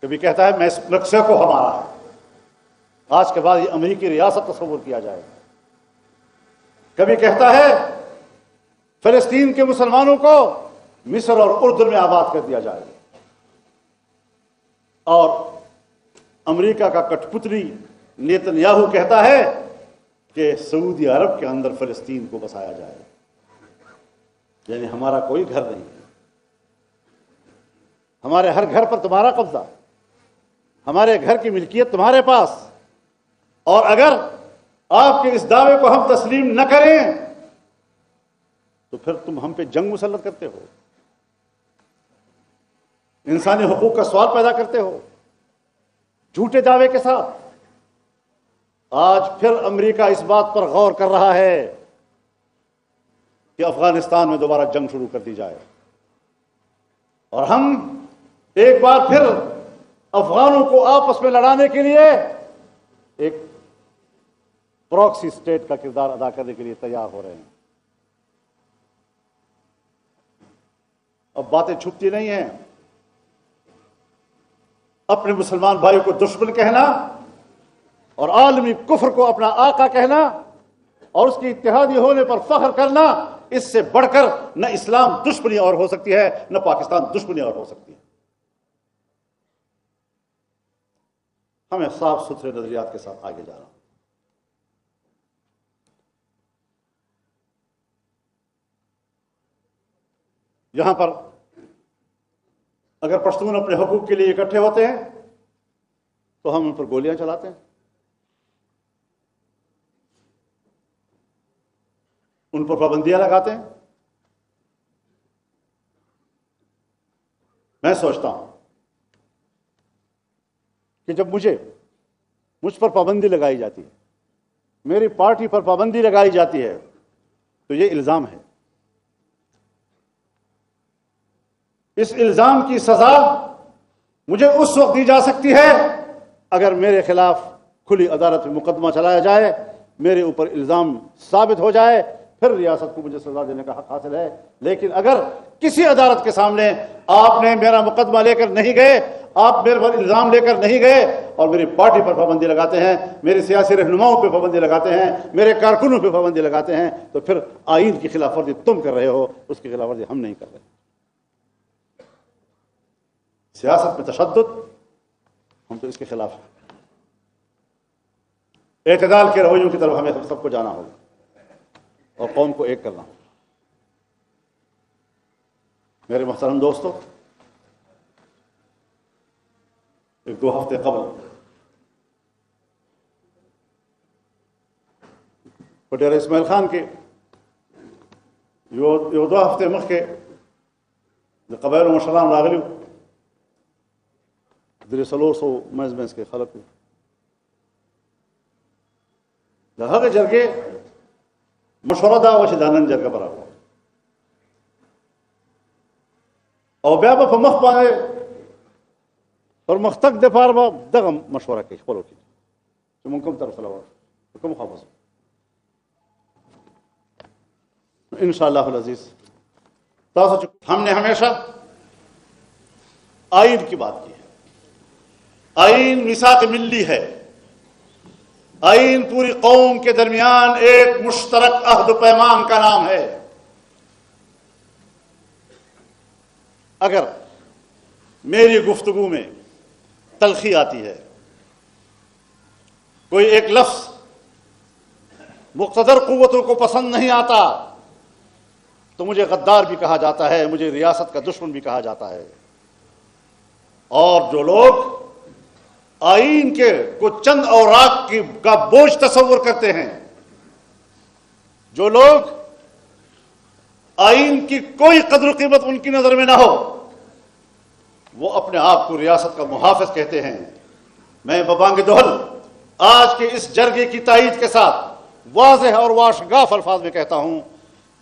کبھی کہتا ہے میکسیکو ہمارا ہے، آج کے بعد یہ امریکی ریاست تصور کیا جائے. کبھی کہتا ہے فلسطین کے مسلمانوں کو مصر اور اردن میں آباد کر دیا جائے. اور امریکہ کا کٹ پتلی نیتن یاہو کہتا ہے کہ سعودی عرب کے اندر فلسطین کو بسایا جائے. یعنی ہمارا کوئی گھر نہیں ہے، ہمارے ہر گھر پر تمہارا قبضہ، ہمارے گھر کی ملکیت تمہارے پاس. اور اگر آپ کے اس دعوے کو ہم تسلیم نہ کریں تو پھر تم ہم پہ جنگ مسلط کرتے ہو، انسانی حقوق کا سوال پیدا کرتے ہو جھوٹے دعوے کے ساتھ. آج پھر امریکہ اس بات پر غور کر رہا ہے کہ افغانستان میں دوبارہ جنگ شروع کر دی جائے، اور ہم ایک بار پھر افغانوں کو آپس میں لڑانے کے لیے ایک پراکسی اسٹیٹ کا کردار ادا کرنے کے لیے تیار ہو رہے ہیں. اب باتیں چھپتی نہیں ہیں. اپنے مسلمان بھائی کو دشمن کہنا اور عالمی کفر کو اپنا آقا کہنا اور اس کی اتحادی ہونے پر فخر کرنا، اس سے بڑھ کر نہ اسلام دشمنی اور ہو سکتی ہے نہ پاکستان دشمنی اور ہو سکتی ہے. ہمیں صاف ستھرے نظریات کے ساتھ آگے جانا. یہاں پر اگر پشتون اپنے حقوق کے لیے اکٹھے ہوتے ہیں تو ہم ان پر گولیاں چلاتے ہیں، ان پر پابندیاں لگاتے ہیں. میں سوچتا ہوں کہ جب مجھ پر پابندی لگائی جاتی ہے، میری پارٹی پر پابندی لگائی جاتی ہے، تو یہ الزام ہے. اس الزام کی سزا مجھے اس وقت دی جا سکتی ہے اگر میرے خلاف کھلی عدالت میں مقدمہ چلایا جائے، میرے اوپر الزام ثابت ہو جائے، پھر ریاست کو مجھے سزا دینے کا حق حاصل ہے. لیکن اگر کسی عدالت کے سامنے آپ نے میرا مقدمہ لے کر نہیں گئے، آپ میرے پر الزام لے کر نہیں گئے اور میری پارٹی پر پابندی لگاتے ہیں، میرے سیاسی رہنماؤں پہ پابندی لگاتے ہیں، میرے کارکنوں پہ پابندی لگاتے ہیں، تو پھر آئین کی خلاف ورزی تم کر رہے ہو، اس کی خلاف ورزی ہم نہیں کر رہے. سیاست میں تشدد، ہم تو اس کے خلاف ہیں. اعتدال کے رویوں کی طرف ہمیں سب کو جانا ہوگا اور قوم کو ایک کرنا ہوگا. میرے محترم دوستو، ایک 2 ہفتے قبل پٹیل اسماعیل خان کے 2 ہفتے مخکے قبائل مشران راغلیو درې 400 منځ کې خلکو د هغه جرګې مشوره دا وه چې دا نن جرګه به راغله او بیا به په مخ باندې پرمختګ دپاره به دغه مشوره کوي خپلو کې چې مونږ کوم طرف ته لاړو کوم خوا به ځو. انشاءاللہ العزیز تاسو چې ہم نے ہمیشہ آئین کی بات کی ہے. آئین میثاق ملی ہے. آئین پوری قوم کے درمیان ایک مشترک عہد و پیمان کا نام ہے. اگر میری گفتگو میں تلخی آتی ہے، کوئی ایک لفظ مقتدر قوتوں کو پسند نہیں آتا، تو مجھے غدار بھی کہا جاتا ہے، مجھے ریاست کا دشمن بھی کہا جاتا ہے. اور جو لوگ آئین کے کو چند اوراق کا بوجھ تصور کرتے ہیں، جو لوگ آئین کی کوئی قدر و قیمت ان کی نظر میں نہ ہو، وہ اپنے آپ کو ریاست کا محافظ کہتے ہیں. میں ببانگ دہل آج کے اس جرگے کی تائید کے ساتھ واضح اور واشگاف الفاظ میں کہتا ہوں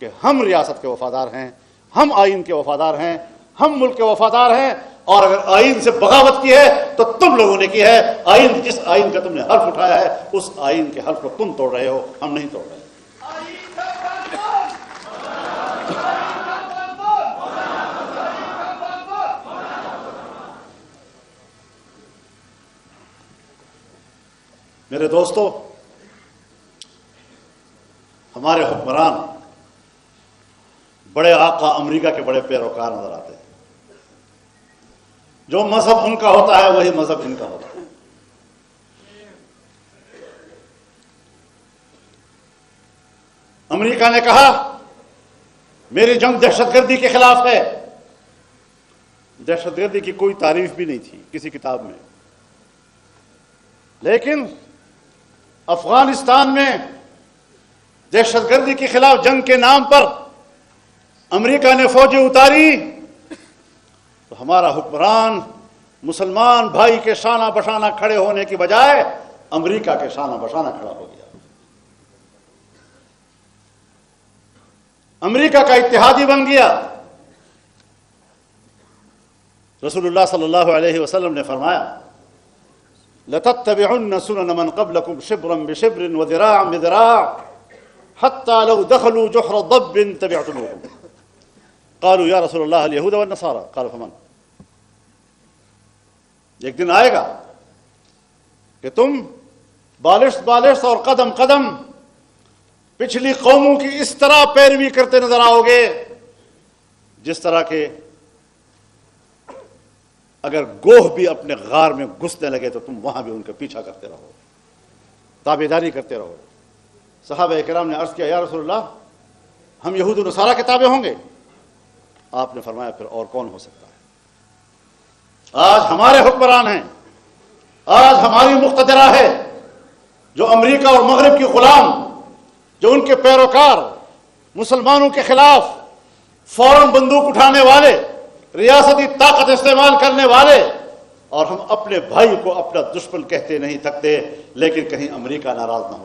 کہ ہم ریاست کے وفادار ہیں، ہم آئین کے وفادار ہیں، ہم ملک کے وفادار ہیں. اور اگر آئین سے بغاوت کی ہے تو تم لوگوں نے کی ہے. آئین جس آئین کا تم نے حرف اٹھایا ہے، اس آئین کے حرف کو تم توڑ رہے ہو، ہم نہیں توڑ رہے. میرے دوستو، ہمارے حکمران بڑے آقا امریکہ کے بڑے پیروکار نظر آتے ہیں. جو مذہب ان کا ہوتا ہے وہی مذہب ان کا ہوتا ہے. امریکہ نے کہا میری جنگ دہشت گردی کے خلاف ہے. دہشت گردی کی کوئی تعریف بھی نہیں تھی کسی کتاب میں، لیکن افغانستان میں دہشت گردی کے خلاف جنگ کے نام پر امریکہ نے فوجیں اتاری تو ہمارا حکمران مسلمان بھائی کے شانہ بشانہ کھڑے ہونے کی بجائے امریکہ کے شانہ بشانہ کھڑا ہو گیا. امریکہ کا اتحادی بن گیا. رسول اللہ صلی اللہ علیہ وسلم نے فرمایا لَتَتَّبِعُنَّ سُنَنَ مَنْ قَبْلَكُمْ شِبْرًا بِشِبْرٍ وَذِرَاعًا بِذِرَاعٍ حَتَّى لَوْ دَخَلُوا جُحْرَ ضَبٍّ تَبِعْتُمُوهُمْ. قالوا یا رسول اللہ اليہود والنصارى قال فمن. ایک دن آئے گا کہ تم بالشت اور قدم قدم پچھلی قوموں کی اس طرح پیروی کرتے نظر آؤ گے جس طرح کے اگر گوہ بھی اپنے غار میں گھسنے لگے تو تم وہاں بھی ان کا پیچھا کرتے رہو، تابعداری کرتے رہو. صحابہ کرام نے عرض کیا یا رسول اللہ ہم یہود و نصارہ کے تابع ہوں گے؟ آپ نے فرمایا پھر اور کون ہو سکتا ہے؟ آج ہمارے حکمران ہیں، آج ہماری مقتدرہ ہے جو امریکہ اور مغرب کی غلام، جو ان کے پیروکار مسلمانوں کے خلاف فوراً بندوق اٹھانے والے، ریاستی طاقت استعمال کرنے والے، اور ہم اپنے بھائی کو اپنا دشمن کہتے نہیں تھکتے، لیکن کہیں امریکہ ناراض نہ ہو جائے.